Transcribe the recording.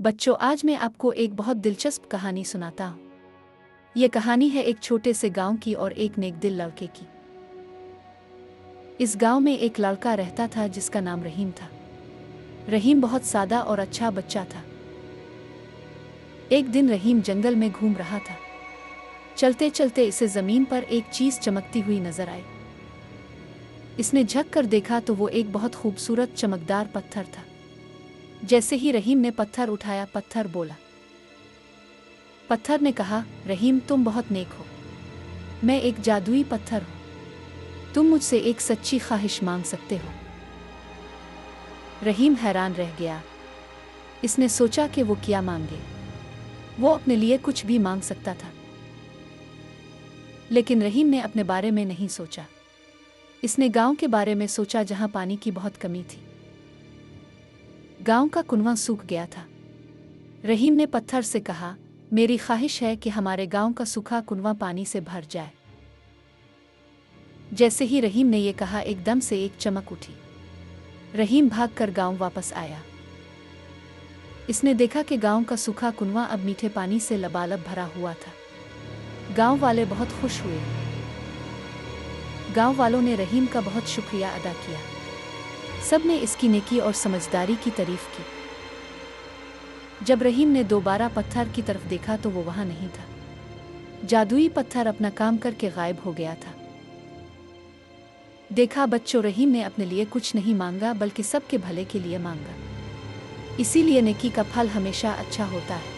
बच्चों, आज मैं आपको एक बहुत दिलचस्प कहानी सुनाता हूँ। ये कहानी है एक छोटे से गांव की और एक नेक दिल लड़के की। इस गांव में एक लड़का रहता था जिसका नाम रहीम था। रहीम बहुत सादा और अच्छा बच्चा था। एक दिन रहीम जंगल में घूम रहा था। चलते चलते इसे जमीन पर एक चीज चमकती हुई नजर आई। इसने झुक कर देखा तो वो एक बहुत खूबसूरत चमकदार पत्थर था। जैसे ही रहीम ने पत्थर उठाया, पत्थर बोला। पत्थर ने कहा, रहीम, तुम बहुत नेक हो। मैं एक जादुई पत्थर हूँ। तुम मुझसे एक सच्ची ख्वाहिश मांग सकते हो। रहीम हैरान रह गया। इसने सोचा कि वो क्या मांगे। वो अपने लिए कुछ भी मांग सकता था, लेकिन रहीम ने अपने बारे में नहीं सोचा। इसने गांव के बारे में सोचा जहां पानी की बहुत कमी थी। गांव का कुआं सूख गया था। रहीम ने पत्थर से कहा, मेरी ख्वाहिश है कि हमारे गांव का सूखा कुआं पानी से भर जाए। जैसे ही रहीम ने यह कहा, एकदम से एक चमक उठी। रहीम भागकर गांव वापस आया। इसने देखा कि गांव का सूखा कुआं अब मीठे पानी से लबालब भरा हुआ था। गांव वाले बहुत खुश हुए। गांव वालों ने रहीम का बहुत शुक्रिया अदा किया। सब ने इसकी नेकी और समझदारी की तारीफ की। जब रहीम ने दोबारा पत्थर की तरफ देखा तो वो वहां नहीं था। जादुई पत्थर अपना काम करके गायब हो गया था। देखा बच्चों, रहीम ने अपने लिए कुछ नहीं मांगा बल्कि सबके भले के लिए मांगा। इसीलिए नेकी का फल हमेशा अच्छा होता है।